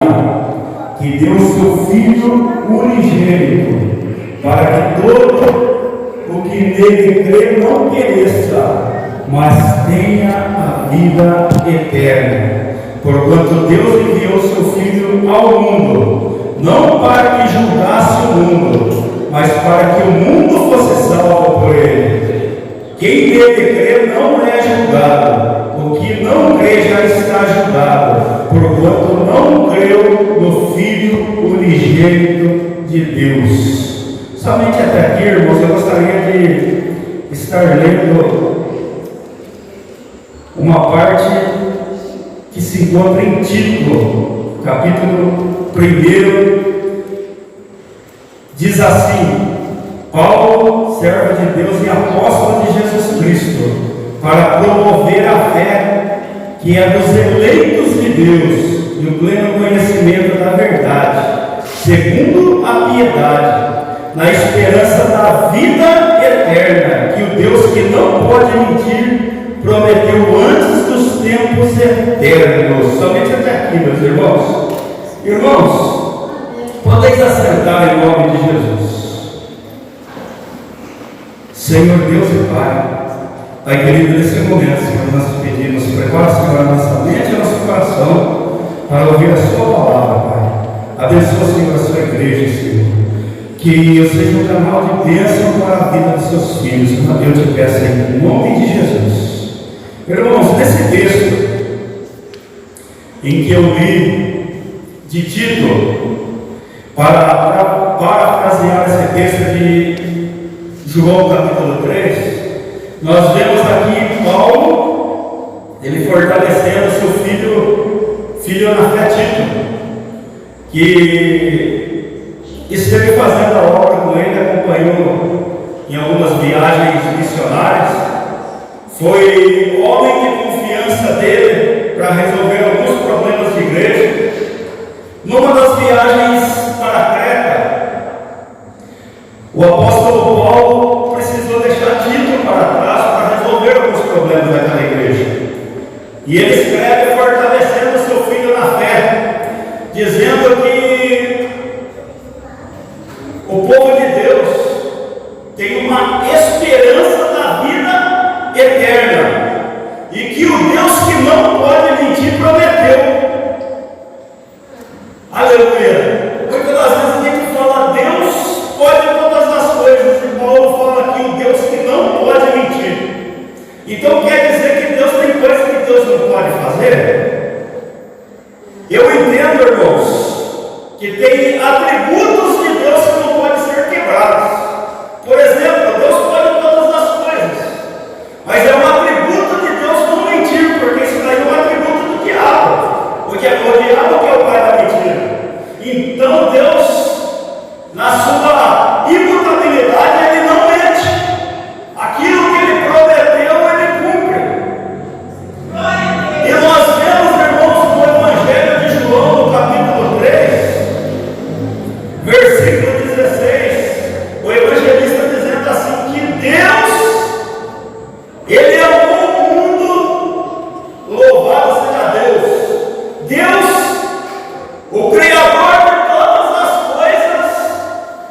que deu o seu Filho unigênito, para que todo o que nele crê não pereça, mas tenha a vida eterna. Porquanto Deus enviou o seu Filho ao mundo, não para que julgasse o mundo, mas para que o mundo fosse salvo por ele. Quem nele crê não é julgado. O que não crê já está julgado, porquanto não creu no Filho unigênito de Deus. Somente até aqui, irmãos, eu gostaria de estar lendo uma parte que se encontra em Tito, capítulo 1. Diz assim: Paulo, servo de Deus e apóstolo de Jesus Cristo, para promover a fé que é dos eleitos de Deus e o pleno conhecimento da verdade, segundo a piedade, na esperança da vida eterna, que o Deus que não pode mentir prometeu antes dos tempos eternos. Somente até aqui, meus irmãos. Irmãos, podeis assentar em nome de Jesus. Senhor Deus e Pai querido, nesse momento, Senhor, nós te pedimos, prepara, Senhor, a nossa mente e o nosso coração para ouvir a Sua palavra, Pai. Abençoa, Senhor, a Sua igreja, Senhor. Que eu seja um canal de bênção para a vida dos seus filhos, como eu te peço em nome de Jesus. Irmãos, nesse texto em que eu li de Tito, para parafrasear esse texto de João capítulo 3, nós vemos aqui Paulo, ele fortalecendo seu filho na fé Tito, que esteve fazendo a obra com ele, acompanhou em algumas viagens missionárias, foi homem de confiança dele para resolver alguns problemas de igreja. Numa das viagens para Creta, o apóstolo Paulo precisou deixar Tito para trás para resolver alguns problemas daquela igreja. E ele escreve fortalecendo seu filho na fé, dizendo que o povo de Deus tem uma esperança da vida eterna e que o Deus que não pode mentir prometeu. Aleluia! Muitas das vezes a gente fala, Deus pode todas as coisas, e Paulo fala aqui, o Deus que não pode mentir. Então quer dizer que Deus tem coisas que Deus não pode fazer? Eu entendo, irmãos, que tem atributos de Deus que não podem ser quebrados. Por exemplo, Deus pode todas as coisas, mas é um atributo de Deus não mentir, porque isso daí é um atributo do diabo, porque é o diabo que é o pai da mentira. Então Deus, na sua imutabilidade, ele não mente. Aquilo que ele prometeu, ele cumpre. E nós vemos, irmãos, no Evangelho de João, no capítulo 3, versículo 16, o evangelista dizendo assim, que Deus, ele amou o mundo, louvado seja Deus. Deus, o Criador de todas as coisas,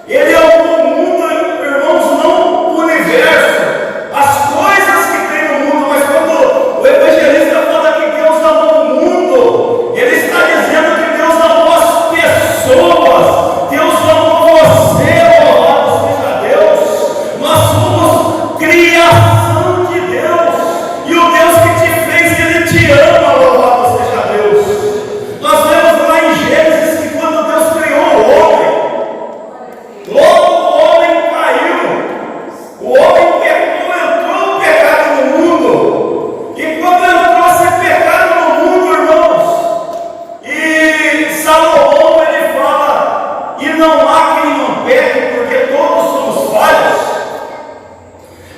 ele amou o mundo, irmãos, não o universo, as coisas que tem no mundo, mas quando o evangelista fala que Deus amou o mundo, ele está dizendo que Deus amou as pessoas, Deus amou você, louvado seja Deus. Nós somos criação de Deus, e o Deus que te fez, ele te ama, louvado seja Deus. Nós vemos lá em Gênesis que quando Deus criou o homem, logo o homem caiu, o homem pecou, entrou o pecado no mundo, e quando entrou esse pecado no mundo, irmãos, e Salomão ele fala, e não há quem não peque, porque todos somos falhos.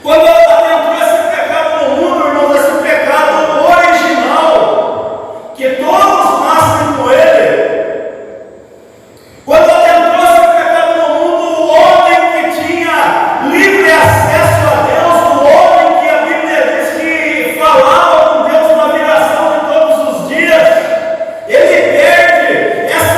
Quando entrou esse pecado no mundo, irmãos, esse pecado original, que todos nascem com ele, quando entrou esse pecado no mundo, o homem que tinha livre acesso a Deus, o homem que a Bíblia diz que falava com Deus na viração de todos os dias, ele perde essa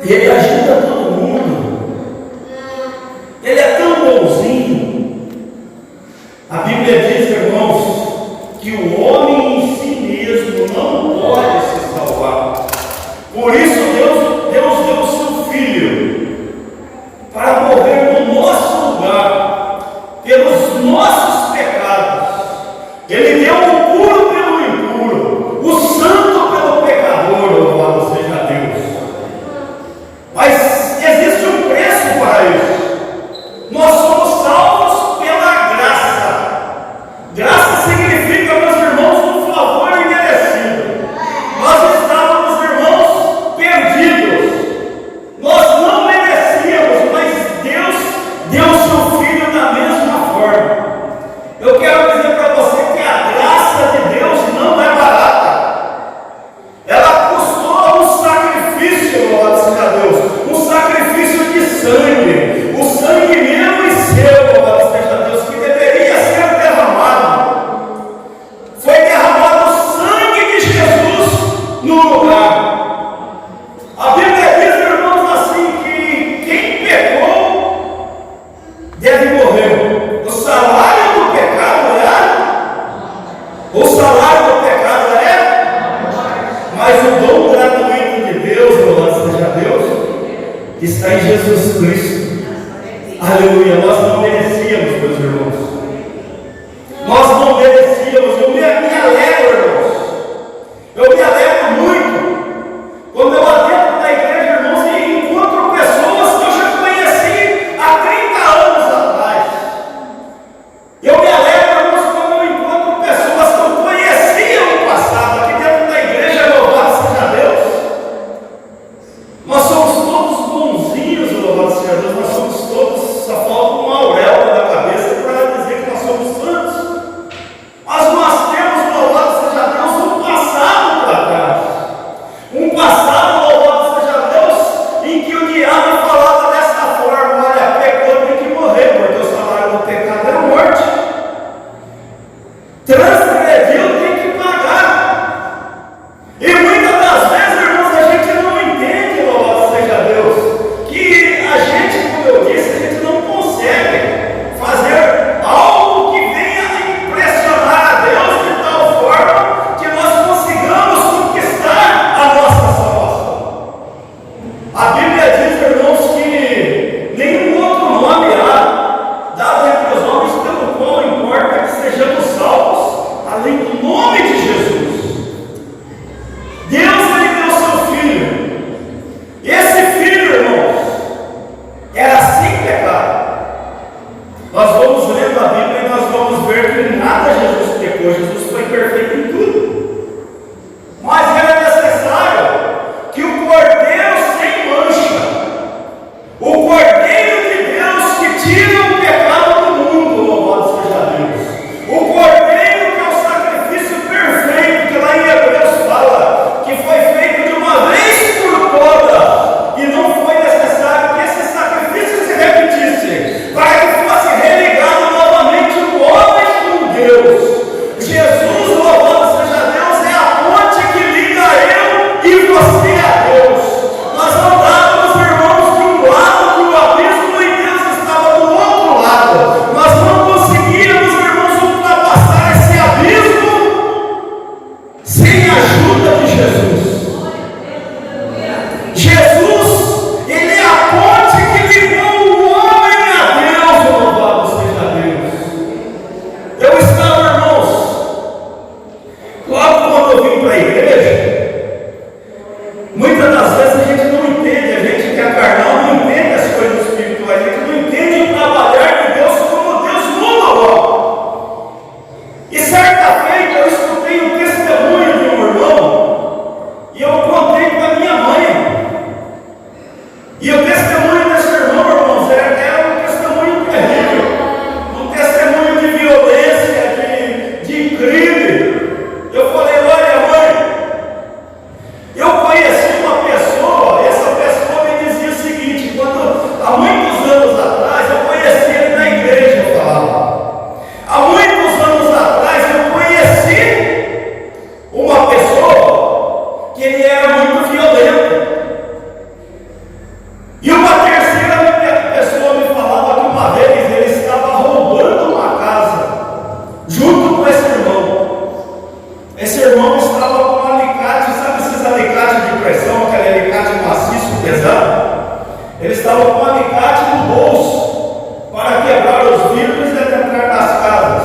E Ele ajuda todo mundo. Ele é tão bonzinho. A Bíblia diz, irmãos, que o homem em si mesmo não pode se salvar. Por isso Deus deu o seu Filho para morrer no nosso lugar, pelos nossos pecados. Ele deu o puro pelo impuro, o santo pelo pecador, louvado seja Deus. Mas existe um preço para isso. Nós somos salvos pela graça. Graça significa, meus irmãos, um favor imerecido. Nós estávamos, irmãos, perdidos. Nós não merecíamos, mas Deus deu o seu Filho da mesma forma. Eu quero dizer para você que a graça de Deus não é barata. Ela custou um sacrifício, louvado seja Deus, um sacrifício de sangue, o sangue meu e seu, louvado seja Deus, que deveria ser derramado. Foi derramado o sangue de Jesus no lugar. A Bíblia diz, irmãos, assim, que quem pecou deve morrer. O salário do pecado é? O salário do pecado é? Mas o dom gratuito de Deus, louvado seja Deus, está em Jesus Cristo. Aleluia. Nós não merecíamos, meus irmãos. Nós não merecíamos. Eu me alegro, irmãos. Eu me alegro muito quando eu adentro na igreja, irmãos, e encontro pessoas que eu já conheci há 30 anos atrás. Eu me alegro, irmãos, quando eu encontro pessoas que eu conhecia no passado, aqui dentro da igreja, louvado seja Deus. Nós somos todos bonzinhos, louvado seja Deus, nós somos todos, só falta uma auréola na cabeça para dizer que nós somos santos. Mas nós temos, louvado seja Deus, um passado para trás. Um passado, louvado seja Deus, em que o diabo falava dessa forma: olha, pecou, tem que morrer, porque o salário do pecado é a morte. Transgrediu, tem que pagar. E muitas das vezes, irmãos, a gente não entende, louvado seja Deus, que a gente, como eu disse, a gente não consegue fazer algo que venha a impressionar a Deus de tal forma que nós consigamos conquistar a nossa salvação. A Bíblia diz, irmãos, que nenhum outro nome há dado entre os homens pelo qual importa que sejamos salvos, além do nome de Jesus. Deus, Ele deu seu Filho. Esse Filho, irmãos, era sem pecado. Nós vamos lendo a Bíblia e nós vamos ver que em nada Jesus pecou. Jesus foi perfeito em tudo. Mas era necessário que o Cordeiro sem mancha, o Cordeiro de Deus que tira o pecado do mundo, louvado seja Deus, o Cordeiro que é o sacrifício perfeito, que lá em Hebreus fala que foi feito de uma vez por todas, e não foi necessário que esse sacrifício se repetisse, para que fosse religado novamente o homem com Deus. Jesus, louvado seja Deus, é a ponte que liga eu e você a Deus. Nós andávamos, irmãos, de um lado do abismo e Deus estava do outro lado. Nós não conseguíamos, irmãos, ultrapassar esse abismo sem a ajuda de Jesus. Jesus, Ele é a ponte que ligou o homem a Deus, louvado seja Deus. Eu estava, irmãos, logo quando eu vim para a igreja, muitas das vezes a gente não entende, a gente que é carnal não entende as coisas espirituais, a gente não entende o trabalhar de Deus como Deus muda logo. E certa feita eu escutei um testemunho de um irmão, e eu contei para minha mãe. estava com um alicate no bolso para quebrar os vidros e adentrar nas casas.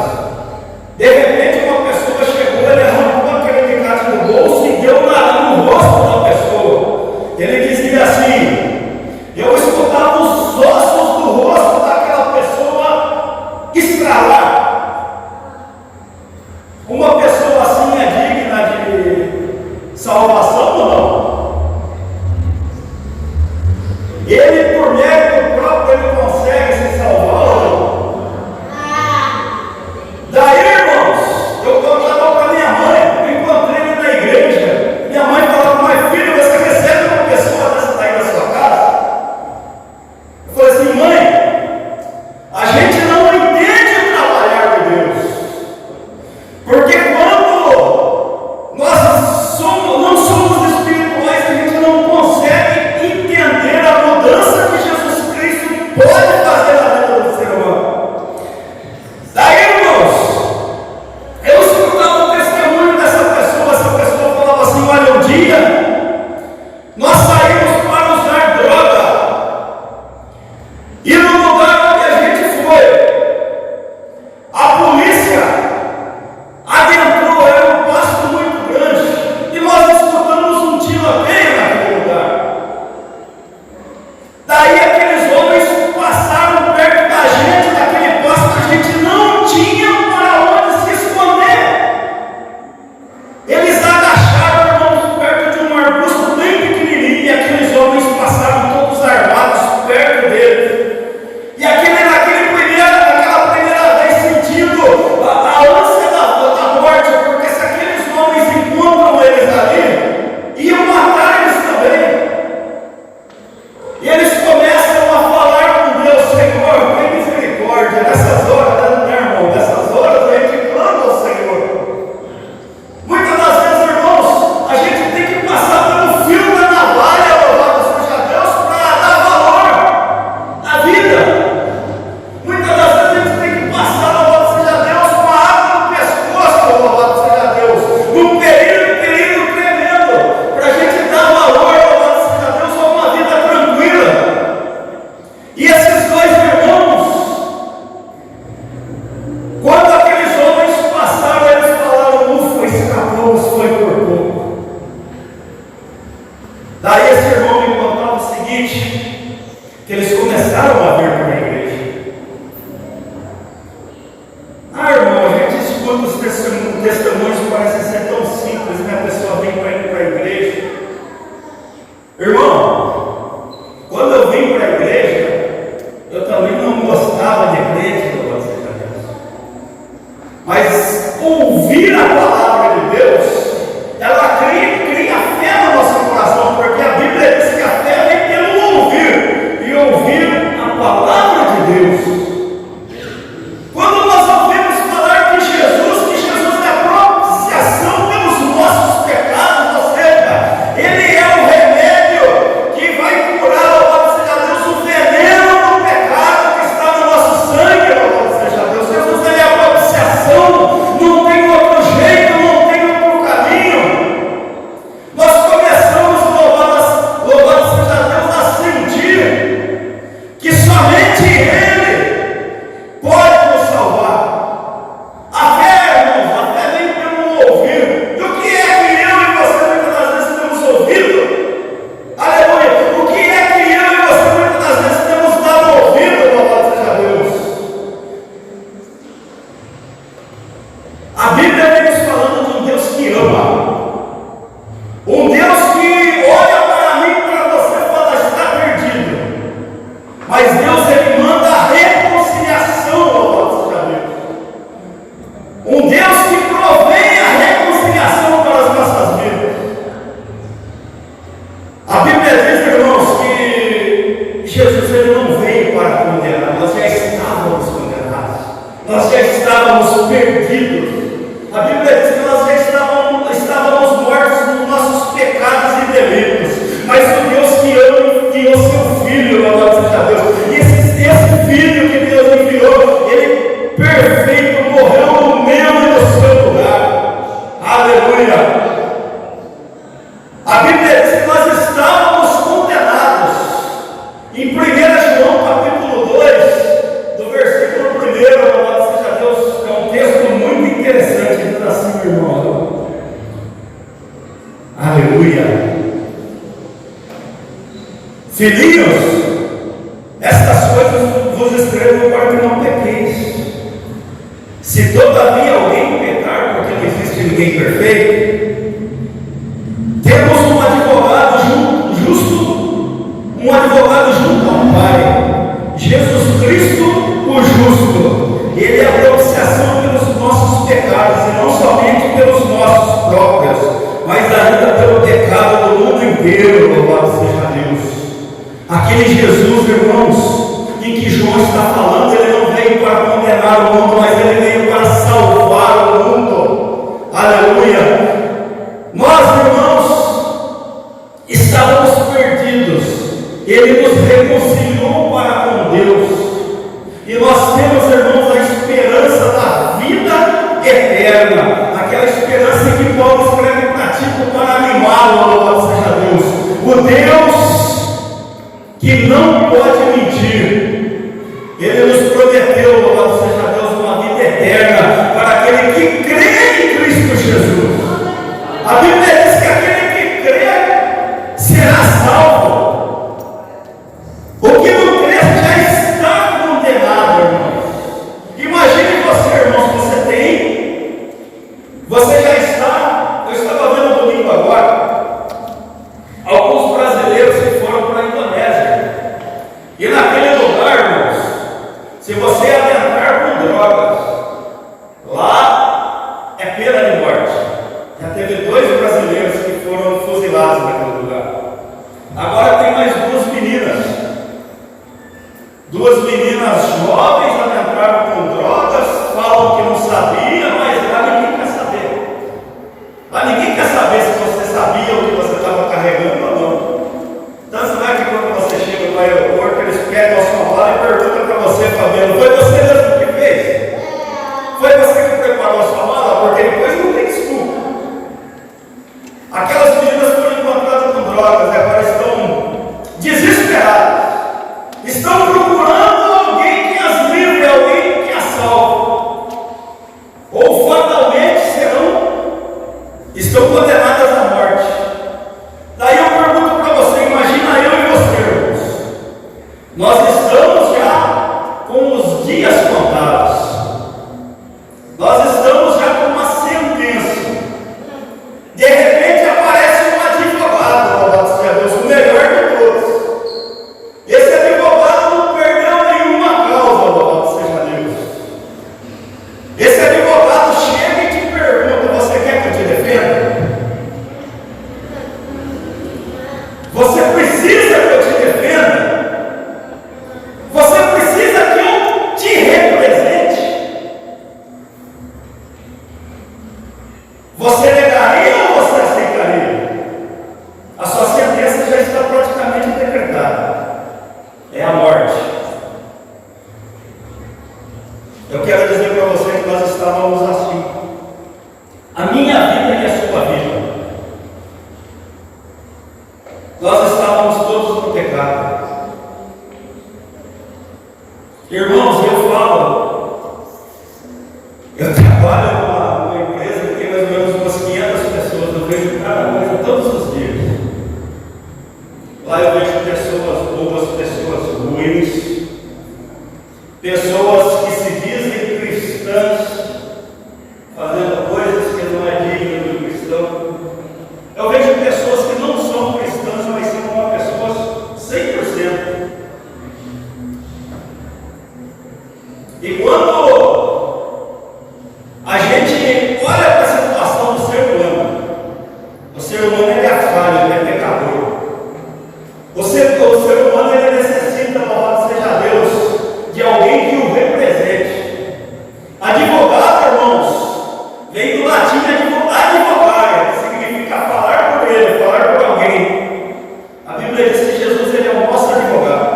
De repente, uma pessoa chegou, ele arrancou aquele alicate do bolso e deu no rosto da pessoa. Ele dizia assim: eu escutava os ossos do rosto daquela pessoa estralar. Uma pessoa assim é digna de salvação ou não? Ele, por mérito próprio, ele consegue se salvar ou não? Daí, irmãos, eu contava para minha mãe, eu encontrei ele na igreja. Minha mãe falava: mas filho, você recebe uma pessoa dessa daí na sua casa? Eu falei assim: mãe, a gente não entende o trabalhar de Deus. Porque quando nós não somos espirituais, a gente não consegue entender a mudança que Jesus Cristo pode fazer na vida do ser humano. Daí, irmãos, eu escutava o testemunho dessa pessoa. Essa pessoa falava assim: olha, um dia nós saímos para usar droga, e no lugar onde a gente foi, a polícia adentrou, era um pasto muito grande, e nós escutamos um tiroteio naquele lugar. Daí aqueles homens passaram perto da gente, daquele pasto, a gente não tinha para onde se esconder. Eles agacharam, irmãos, perto de um arbusto bem pequenininho, e aqueles homens passaram todos armados perto deles. E naquela primeira vez, sentindo a ânsia da morte, porque se aqueles homens encontram eles ali, iam matar eles também. E eles começam a falar com Deus: Senhor, tem misericórdia. Nessas horas, né, irmão? Nessas horas a gente clama ao Senhor. Muitas das vezes, irmãos, a gente tem que passar pelo fio da navalha, louvado seja Deus, para dar valor à vida. Muitas das vezes a gente tem que passar, louvado seja Deus, com a água no pescoço, louvado seja Deus, num perigo tremendo, para a gente dar valor, louvado seja Deus, a uma vida tranquila. E esses dois irmãos, quando aqueles homens passaram, eles falaram: ufa, escapamos, foi por pouco. Daí esse irmão me contava o seguinte, que eles começaram a vir para a igreja. Irmão, a gente escuta os testemunhos, parece ser tão simples, né? A pessoa vem para a igreja. Irmão, quando eu vim para a igreja, eu também não gostava de igreja, louvado seja Deus. Mas ouvir a palavra de Deus, ela cria fé no nosso coração, porque a Bíblia diz que a fé vem pelo ouvir, e ouvir a palavra de Deus. Quando nós ouvimos falar que Jesus é a propiciação pelos Filhinhos, estas coisas vos escrevo para que não pequeis. Se todavia alguém pecar, porque não existe ninguém perfeito, temos um advogado junto ao Pai, Jesus Cristo o justo. Ele é a propiciação pelos nossos pecados, e não somente pelos nossos próprios, mas ainda pelo pecado do mundo inteiro. Louvado seja Deus. Aquele Jesus, irmãos, em que João está falando, ele não veio para condenar o mundo, mas ele veio para salvar o mundo. Aleluia! Nós, irmãos, estávamos perdidos. Ele nos reconciliou para com Deus. E nós temos, irmãos, a esperança da vida eterna. Aquela esperança que Paulo escreve para Tito para animá-lo, louvado seja Deus. O Deus que não pode mentir, Ele nos prometeu, louvado seja Deus, uma vida eterna para aquele que crê em Cristo Jesus. A Bíblia diz que aquele que crê será salvo. O que não crê já está condenado, irmãos. Imagine você, irmãos, você já está, eu estava vendo no domingo agora, alguns brasileiros que foram para a Indonésia. E naquele lugar, irmãos, se você adentrar com drogas, lá é pena de morte. Já teve 2 brasileiros que foram fuzilados naquele lugar. Agora tem mais 2 meninas. 2 meninas jovens adentraram com drogas, falam que não sabia, mas lá ninguém quer saber. Lá ninguém quer saber se você sabia o que você estava carregando ou não. Tanto é que quando você chega no aeroporto, eles pegam a sua mala e perguntam para você, Fabiano, foi você mesmo que fez? Foi você que preparou a sua mala? Porque depois não tem desculpa. Aquelas meninas foram encontradas com drogas e agora estão desesperadas. Estão procurando alguém que as livre, alguém que as salve. Ou fatalmente estão condenadas à morte. Daí eu pergunto para você, imagina eu e você, irmãos. Nós estamos já com os dias contados. Nós estamos já com uma sentença. De repente aparece um advogado, louvado seja Deus, o melhor de todos. Esse advogado não perdeu nenhuma causa, louvado seja Deus. Esse advogado chega e te pergunta, você quer que eu te defenda? Você precisa que eu te defenda? Você precisa que eu te represente? Você negaria ou você aceitaria? A sua sentença já está praticamente decretada. É a morte. Eu quero dizer para você que nós estávamos assim. A minha vida e a sua vida. Nós estávamos todos no pecado. Irmãos, eu trabalho numa empresa que tem mais ou menos umas 500 pessoas. Eu vejo cada coisa todos os dias. Lá eu vejo pessoas boas, pessoas ruins, pessoas que se dizem cristãs, fazendo coisas que não é digno do cristão. Eu vejo pessoas que não são cristãs, mas são uma pessoa 100%. E quando a gente olha para a situação do ser humano, o ser humano é falho, ele é pecador. O ser humano ele necessita, louvado seja Deus, de alguém que o represente. Advogado, irmãos, vem do latim advogare, que significa falar por ele, falar por alguém. A Bíblia diz que Jesus ele é o nosso advogado.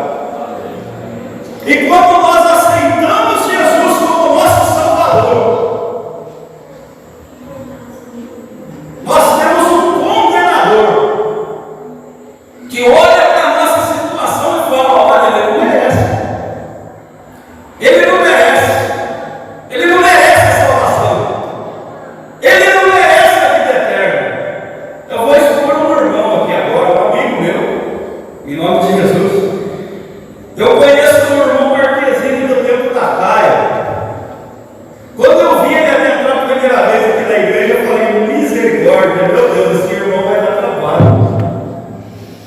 E quando nós aceitamos Jesus como nosso Salvador, nós temos um condenador que olha para a nossa nome de Jesus. Eu conheço um irmão Marquezinho do tempo da Caia. Quando eu vi ele entrar a primeira vez aqui na igreja, eu falei, misericórdia, meu Deus, esse irmão vai dar trabalho.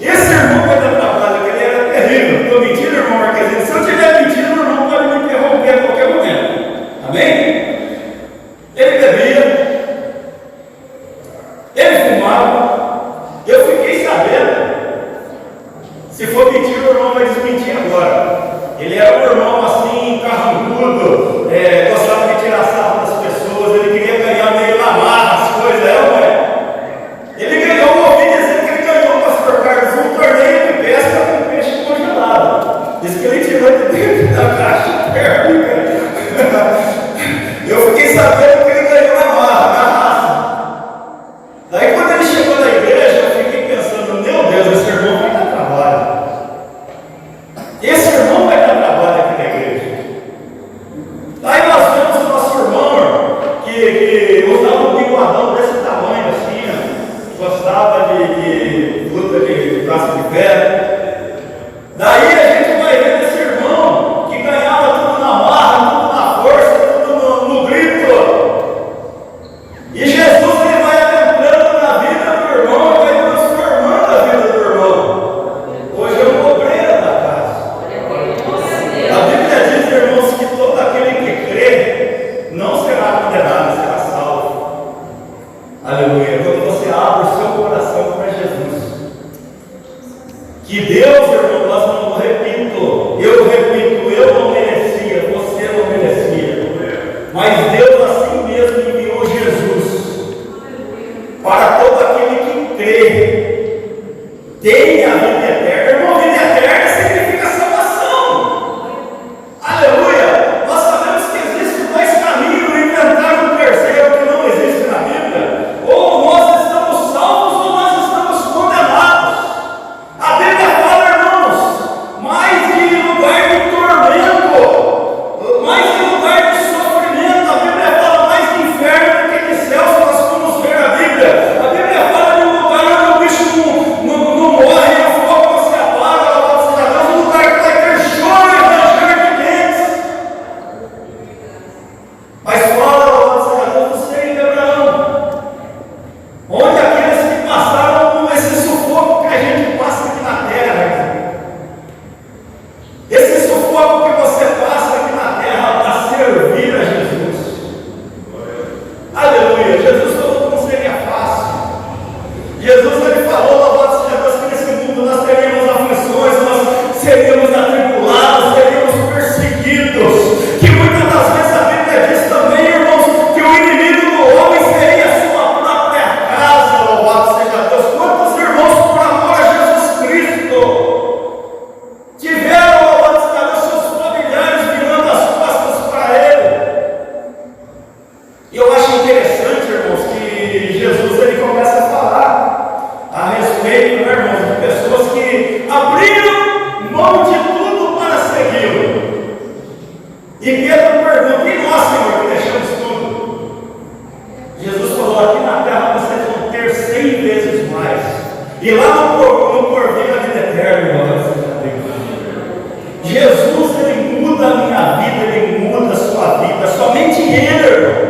Esse irmão vai dar trabalho, que ele era terrível. Estou mentindo, irmão Marquezinho? Se eu estiver mentindo, o irmão pode me interromper a qualquer momento. Amém? Ele bebia, ele fumava. Eu fiquei sabendo. Se for mentira, o irmão vai desmentir agora. Ele era um irmão assim, carrancudo, gostava de tirar sarro das pessoas, ele queria ganhar meio na marra as coisas, ele ganhou, ouvi dizer que ele ganhou, pastor Carlos, um torneio de pesca com peixe congelado. Diz que ele tirou de dentro da caixa térmica. Eu fiquei sabendo que ele ganhou na marra, na raça. Daí quando ele chegou na igreja, eu fiquei pensando, meu Deus, esse irmão vai dar trabalho. Esse irmão vai dar trabalho aqui na igreja. Aí nós vemos o nosso irmão que usava um bigodão desse tamanho assim, gostava de luta de braço de ferro. Daí a gente vai ver esse irmão que ganhava tudo na marra, tudo na força, tudo no grito. E Jesus ele vai adentrando na vida do irmão, vai transformando a vida do irmão. Hoje é um obreiro da casa. A Bíblia diz, irmãos, que todo aquele que crê não será condenado, será salvo. Aleluia. Quando você abre o seu coração para Jesus, que Deus, irmão, nós não repito, eu não merecia, você não merecia, mas Deus assim mesmo enviou Jesus para todo aquele que crê, tem a vida eterna. Irmão, vida eterna significa salvação. Aleluia. Nós sabemos que existem dois caminhos, inventaram um terceiro que não existe na Bíblia. Ou nós estamos salvos ou nós estamos condenados. A Bíblia fala, irmãos, mais de lugar de tormento, mais de lugar de sofrimento. A Bíblia fala mais de inferno do que de céu, se nós formos ver a Bíblia. A Bíblia fala de um lugar onde o bicho não morre, e o fogo não se apaga, louvado seja Deus, um lugar que vai ter choro e ranger de dentes. Mas fala, louvado seja Deus, do ser de Abraão, onde aqueles que passaram por esse sufoco que a gente passa aqui na terra, esse sufoco que você passa aqui na terra para servir a Jesus. Aleluia. Jesus falou que não seria fácil. Jesus ele falou, louvado seja Deus, que nesse mundo nós teríamos aflições, nós seríamos atribulados, seríamos perseguidos, que muitas das vezes a Bíblia diz também, irmãos, que o inimigo do homem seria a sua própria casa, louvado seja Deus. Quantos irmãos, por amor a Jesus Cristo, tiveram, louvado seja Deus, seus familiares virando as costas para Ele? E eu acho interessante, irmãos, que Jesus ele começa a falar a respeito, né, irmãos, de pessoas que abriram mão de tudo para segui-lo. E Pedro pergunta, e nós, Senhor, que deixamos tudo? Jesus falou, aqui na terra vocês vão ter 100 vezes mais. E lá no porvir a vida eterna, irmãos. Jesus, ele muda a minha vida, ele muda a sua vida. Somente Ele, irmão.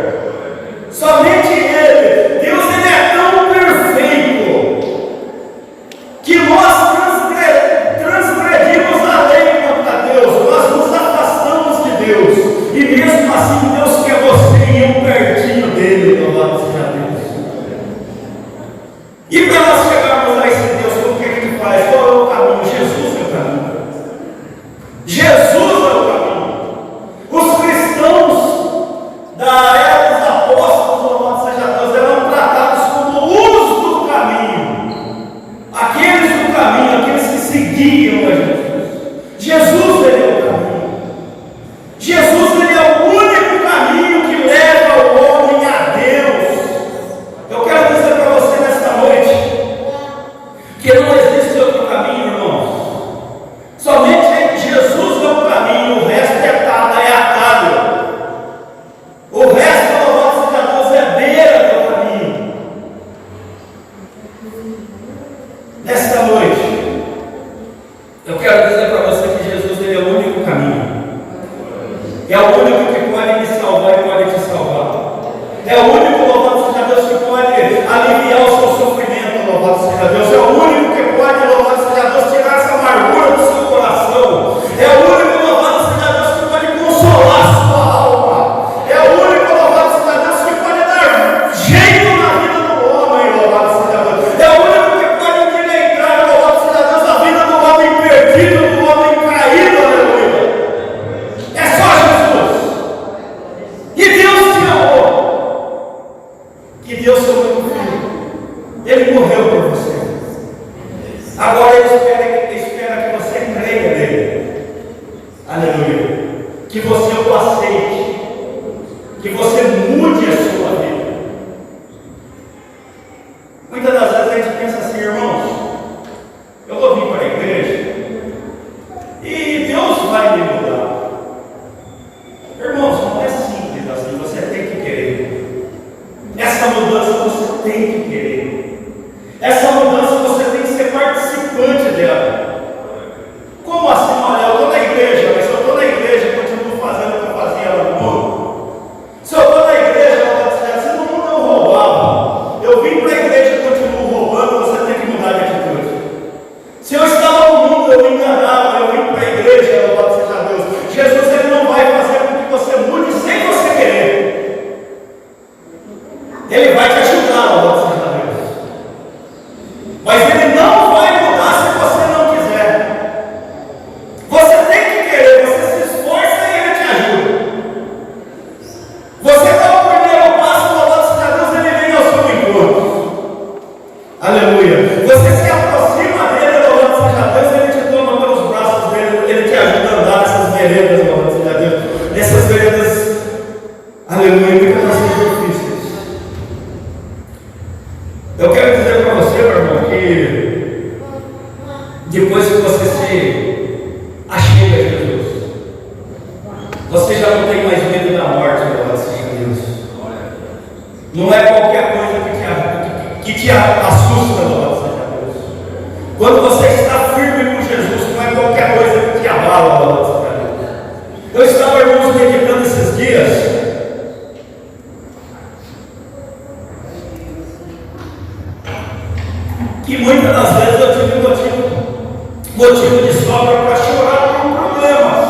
Somente Ele. Deus, ele é tão perfeito que nós transgredimos a lei contra Deus, nós nos afastamos de Deus, e mesmo assim Deus quer você e eu pertinho dele, louvado seja Deus. E para nós chegarmos a esse Deus Eu quero dizer para você que Jesus ele é o único caminho. É o único que pode me salvar e pode te salvar. É o único, louvado seja Deus, que pode aliviar o seu sofrimento, louvado seja Deus. É o único que pode, louvado seja Deus, tirar essa amargura do seu coração. É o único, louvado seja Deus, que pode consolar a sua alma. É o único, louvado seja Deus, que pode dar jeito na vida do homem, louvado seja Deus. É o único que pode endireitar, louvado seja Deus, a vida do homem perdido, do homem caído, aleluia. É só Jesus. E Deus te amou. Que Deus seu único filho. Ele morreu por você. Agora Ele espera que você creia nele. Aleluia. Que você o aceite. Que você mude a sua vida. Muitas das vezes a gente pensa assim, irmãos, eu vou vir para a igreja e Deus vai me mudar. Irmãos, não é simples assim, você tem que querer. Essa mudança você tem que querer. Essa mudança você tem que ser participante dela. Como assim? Olha, eu estou na igreja, mas se eu estou na igreja, eu continuo fazendo o que eu fazia lá no mundo. Se eu estou na igreja, se no mundo eu roubava, eu vim para a igreja e continuo roubando, você tem que mudar de atitude. Se eu estava no mundo, eu me enganava, eu vim para a igreja, louvado seja Deus. Jesus ele não vai fazer com que você mude sem você querer. Ele vai te ajudar, louvado seja Deus. Mas ele não vai mudar se você não quiser. Você tem que querer, você se esforça e ele te ajuda. Você dá o primeiro passo, louvado seja Deus, ele vem ao seu encontro. Aleluia. Você se aproxima dele, louvado seja Deus, ele te toma pelos braços dele, ele te ajuda a andar nessas veredas, louvado seja Deus. Nessas veredas, aleluia, muitas vezes difíceis. Eu quero dizer para você, meu irmão, que depois que você se achega a Jesus, você já não tem mais medo da morte, louvado seja Deus. Não é qualquer coisa que te assusta, louvado seja Deus. Quando você está firme com Jesus, não é qualquer coisa que te abala, louvado seja Deus. Eu estava, irmãos, meditando esses dias. Que muitas das vezes eu tive motivo de sobra para chorar por problemas.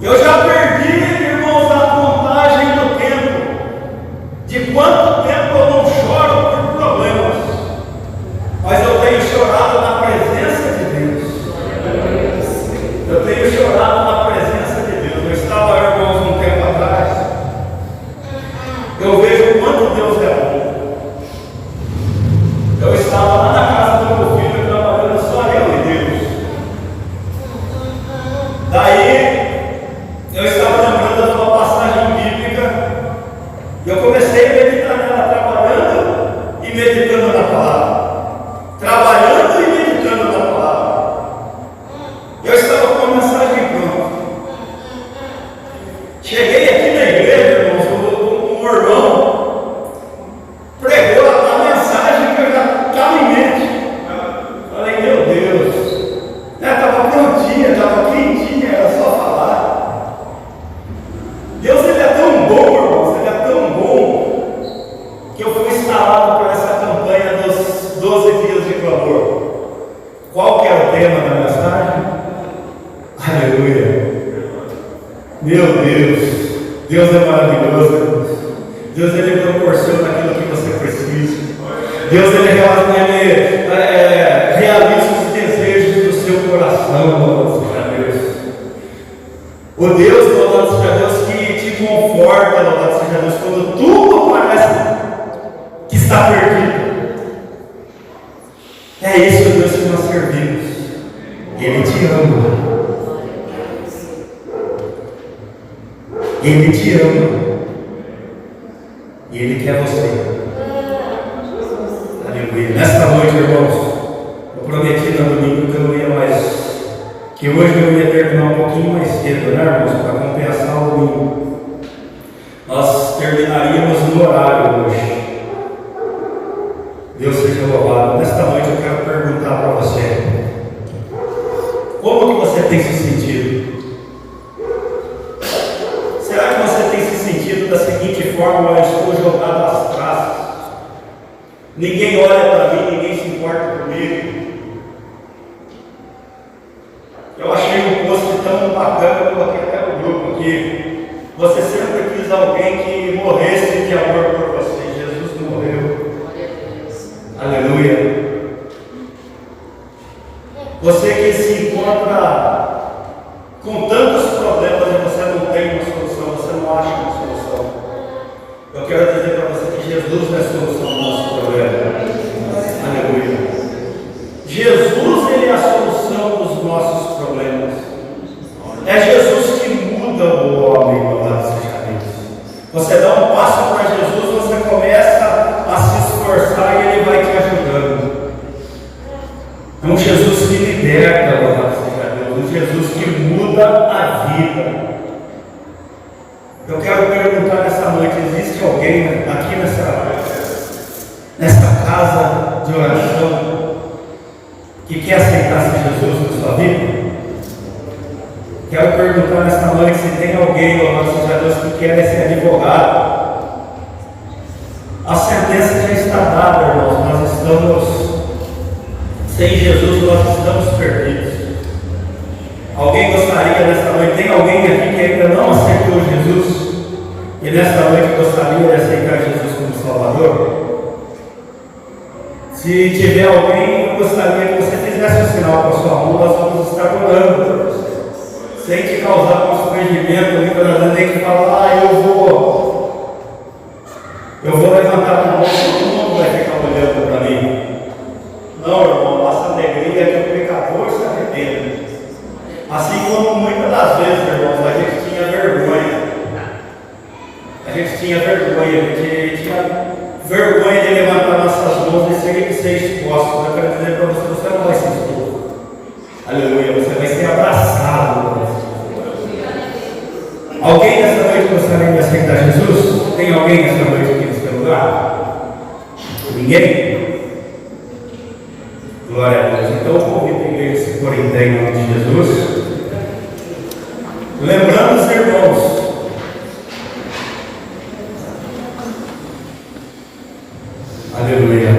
Eu já perdi, irmãos, a contagem do tempo, de quanto tempo eu não choro por problemas, mas eu tenho chorado na presença de Deus. Eu tenho chorado na presença de Deus. Eu estava, irmãos, um tempo atrás, eu vejo o quanto Deus é bom. Eu estava lá na casa do meu filho trabalhando só eu e Deus. Daí eu estava lembrando da sua passagem bíblica e eu comecei a meditar nela, trabalhando e meditando na palavra. Trabalhando e meditando na palavra. Eu estava com a mensagem pronta. Cheguei aqui na igreja, irmãos, o irmão pregou a mensagem que eu já estava em mente. Falei, meu Deus, estava prontinha, estava quentinha, era só falar. Deus ele é tão bom, irmãos, ele é tão bom, que eu fui instalado por essa campanha dos 12 dias de clamor. Qual que era o tema da mensagem? Aleluia. Meu Deus, Deus é maravilhoso. Deus ele proporciona aquilo que você precisa. Deus ele realiza os desejos do seu coração, louvado seja Deus. O Deus, louvado seja Deus, que te conforta, louvado seja Deus, quando tudo parece que está perdido. É isso, Deus, que nós servimos. Ele te ama. Ele te ama. E Ele quer você. Aleluia. Nesta noite, irmãos, eu prometi no domingo que eu não ia mais, que hoje eu ia terminar um pouquinho mais cedo, né, irmãos, para compensar o domingo. Nós terminaríamos no horário hoje. Deus seja louvado. Nesta noite eu quero perguntar para você: Como que você tem se sentido? Será que você tem se sentido da seguinte forma: eu estou jogado às traças, ninguém olha para mim, ninguém se importa comigo? Eu achei um post tão bacana, eu coloquei até no grupo aqui. Você sempre quis alguém que morresse de amor por você. Jesus morreu. Aleluia. Você que se encontra com tantos problemas e você não tem uma solução, você não acha uma solução. Eu quero dizer para você que Jesus é a solução do nosso problema. Aleluia. Jesus, Ele é a solução dos nossos problemas. É Jesus que muda o homem, louvado seja Deus. Você dá um passo para Jesus, você começa a se esforçar e Ele vai te ajudando. É um Jesus que liberta, louvado seja Deus. Um Jesus que muda a vida. Eu quero perguntar nessa noite: existe alguém aqui nessa casa de oração que quer aceitar esse Jesus na sua vida? Quero perguntar nesta noite se tem alguém, louvado seja Deus, que quer ser advogado. A sentença já está dada, irmãos. Nós estamos sem Jesus, nós estamos perdidos. Alguém gostaria nesta noite? Tem alguém aqui que ainda não aceitou Jesus e nesta noite gostaria de aceitar Jesus como Salvador? Se tiver alguém, eu gostaria que você fizesse o sinal com a sua mão. Nós vamos estar orando por você, sem te causar constrangimento, nem que falar: eu vou levantar a mão, todo mundo vai ficar olhando para mim. Não, irmão, nossa alegria é que o pecador se arrependa. Assim como muitas das vezes, irmãos, a gente tinha vergonha. A gente tinha vergonha de levantar nossas mãos e ser exposto. Eu quero dizer para você: você não vai ser exposto. Aleluia, você vai ser abraçado. Alguém nessa noite gostaria de aceitar Jesus? Tem alguém nessa noite aqui nesse lugar? Ninguém? Glória a Deus. Então eu convido a igreja a se pôr em pé em nome de Jesus. Lembrando os irmãos, aleluia.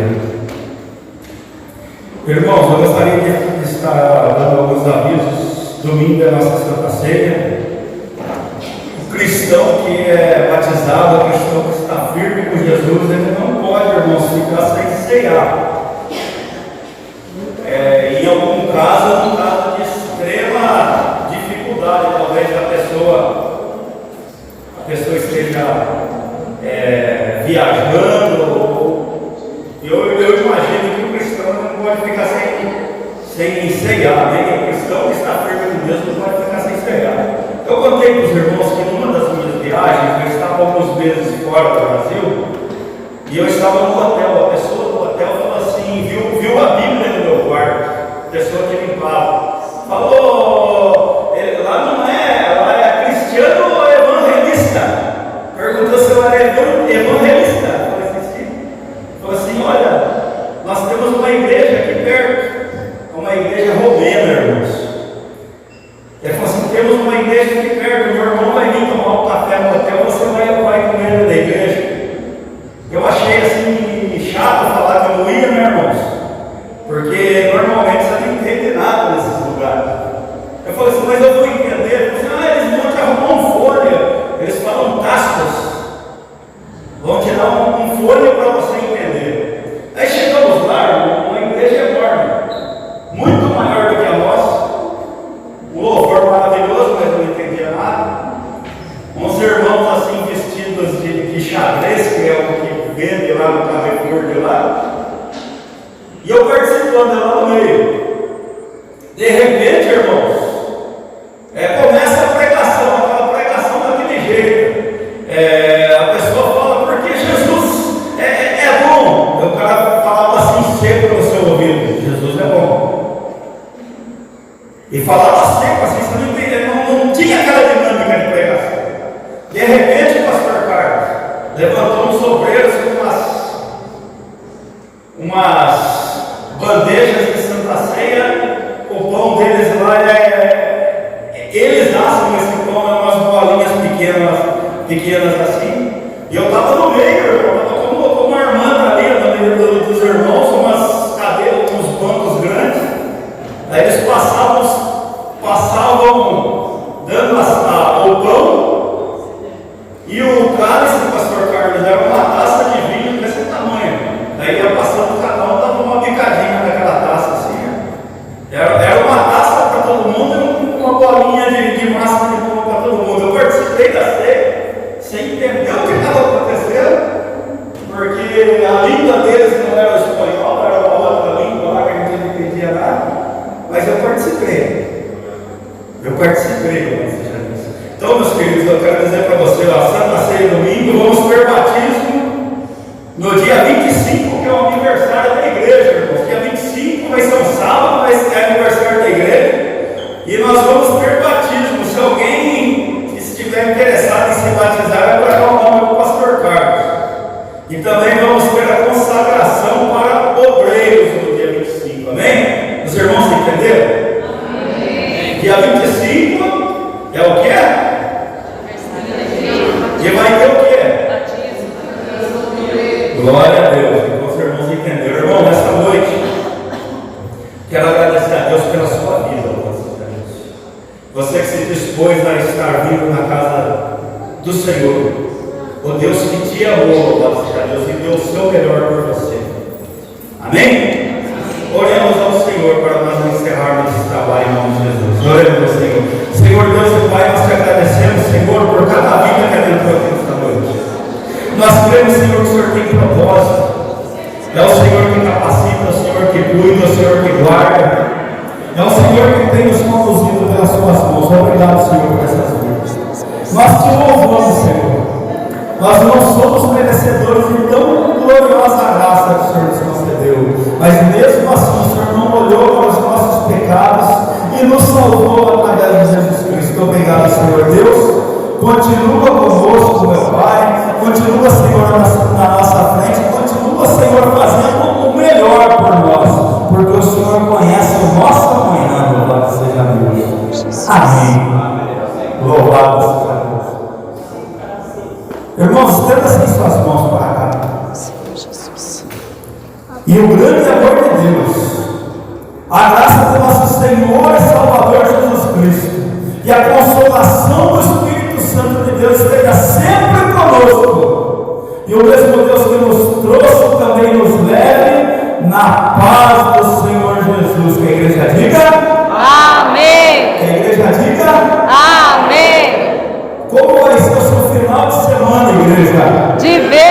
Irmãos, eu gostaria de estar dando alguns avisos. Domingo é a nossa Santa Ceia. O cristão que é batizado, o cristão que está firme com Jesus, ele não pode, irmãos, ficar sem ceiar. Em algum caso, um caso de extrema dificuldade, talvez a pessoa esteja viajando. Eu imagino que o cristão não pode ficar sem ceiar, né? O cristão que está firme com Deus não pode ficar sem ceiar. Eu contei para os irmãos que numa das minhas viagens, eu estava alguns meses fora do Brasil, e eu estava no hotel. A pessoa do hotel falou assim, viu a Bíblia no meu quarto. A pessoa que limpava falou: lá é cristiano ou evangelista? Perguntou se eu era evangelista. Eu falei assim: sim. Falou assim: olha, nós temos uma igreja aqui perto, uma igreja romena, irmãos. Ele falou assim: temos uma igreja aqui perto, meu irmão vai vir tomar um café no hotel, você vai com ele na igreja. Eu achei assim chato falar que eu não ia, né, irmãos? Porque normalmente você não entende nada nesses lugares. Eu falei assim: mas eu vou entender. Ele falou assim: eles vão te arrumar um folha. Eles falam tascas. Vão te dar um folha para você entender. Aí chegamos lá, uma igreja enorme, muito maior do que a nossa. Um louvor maravilhoso, mas eu não entendia nada. Uns irmãos assim vestidos de xadrez, que é o que vende lá no Carrefour de lá. E eu participando lá no meio. De repente, irmãos, começa a pregação, aquela pregação daquele jeito. A pessoa fala: porque Jesus é bom. O cara falava assim seco no seu ouvido: Jesus é bom. E falava seco assim, você não entende, não tinha aquela dinâmica de pregação. De repente, o pastor Carlos levantou uns obreiros com umas bandejas de Santa Ceia. O pão deles lá é mas eu participei. Eu participei, como você já disse. Então, meus queridos, eu quero dizer para você, ó, Santa Ceia domingo, vamos ter batismo no dia 25, que é o aniversário da igreja, irmãos. Dia 25 vai ser um sábado, vai ser aniversário da igreja, e nós vamos ter batismo. Se alguém estiver interessado em se batizar, vai colocar o nome do pastor Carlos. E também vamos ter a consagração para obreiros no dia 25, amém? Os irmãos entenderam? Amém. Dia 25 é o quê? E vai ter o quê? Glória a Deus. Então os irmãos entenderam. Irmão, nessa noite, quero agradecer a Deus pela sua vida. Você que se dispôs a estar vivo na casa do Senhor. O Deus que te amou, glória a Deus, e deu o seu melhor por você. Amém? Oremos ao Senhor para nós encerrarmos esse trabalho em nome de Jesus. Oremos ao Senhor. Senhor Deus e Pai, nós te agradecemos, Senhor, por cada vida que adentrou aqui nesta noite. Nós cremos, Senhor, que o Senhor tem propósito. É o Senhor que capacita, é o Senhor que cuida, é o Senhor que guarda. É o Senhor que tem nos conduzido pelas suas mãos. Obrigado, Senhor, por essas vidas. Nós te louvamos, Senhor. Nós não somos merecedores de tão gloriosa graça que o Senhor nos concedeu. Mas mesmo assim, o Senhor não olhou para os nossos pecados e nos salvou através de Jesus Cristo. Obrigado, Senhor Deus. Continua conosco, meu Pai. Continua, Senhor, na nossa frente. Continua, Senhor, fazendo o melhor por nós. Porque o Senhor conhece o nosso amanhã. Louvado seja Deus. Amém. Louvado seja Deus. Irmãos, estenda assim suas mãos para cá. E o grande amor de Deus, a graça do nosso Senhor e Salvador Jesus Cristo, e a consolação do Espírito Santo de Deus esteja sempre conosco. E o mesmo Deus que nos trouxe também nos leve na paz do Senhor Jesus. Que a igreja diga amém. Que a igreja diga amém. Como vai ser o seu final de semana, igreja? De ver